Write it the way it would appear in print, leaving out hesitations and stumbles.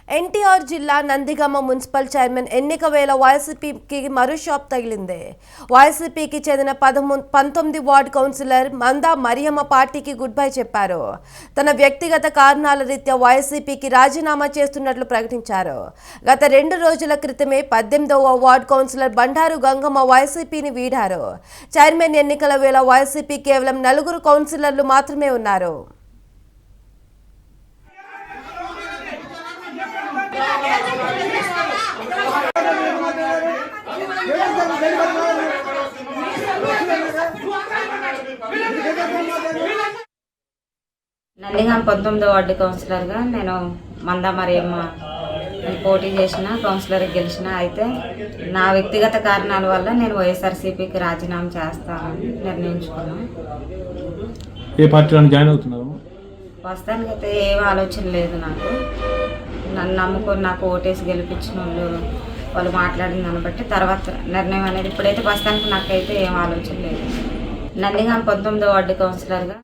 ఎన్టీఆర్ జిల్లా Nandigama municipal chairman ఎన్నిక వేళ వైసీపీకి మరో షాప్ తగిలింది. వైసీపీకి చెందిన 19 వార్డు కౌన్సిలర్ మందా మరియమ్మ పార్టీకి గుడ్ బై చెప్పారు. తన వ్యక్తిగత కారణాల రీత్యా వైసీపీకి రాజీనామా చేస్తున్నట్లు ప్రకటించారు. గత 2 రోజుల క్రితమే 18వ వార్డు కౌన్సిలర్ బండారు గంగమ్మ వైసీపీని వీడారు. చైర్మన్ ఎన్నికల వేళ వైసీపీ కేవలం 4 కౌన్సిలర్లు మాత్రమే ఉన్నారు. నందిగామ 19వ వార్డు కౌన్సిలర్గా నేను మందా మరియమ్మ పోటీ చేసిన కౌన్సిలర్కి గెలిచిన. అయితే నా వ్యక్తిగత కారణాల వల్ల నేను వైఎస్ఆర్సీపీకి రాజీనామా చేస్తానని నిర్ణయించుకున్నాను. ఏ పార్టీలో జాయిన్ అవుతున్నారు? ప్రస్తుతానికి అయితే ఏం ఆలోచన లేదు. నాకు నన్ను నమ్ముకొని నాకు ఓటేసి గెలిపించిన వాళ్ళు మాట్లాడిన దాన్ని బట్టి తర్వాత నిర్ణయం అనేది. ఇప్పుడైతే ప్రస్తుతానికి నాకైతే ఏం ఆలోచన లేదు. నందిగామ 19వ వార్డు కౌన్సిలర్గా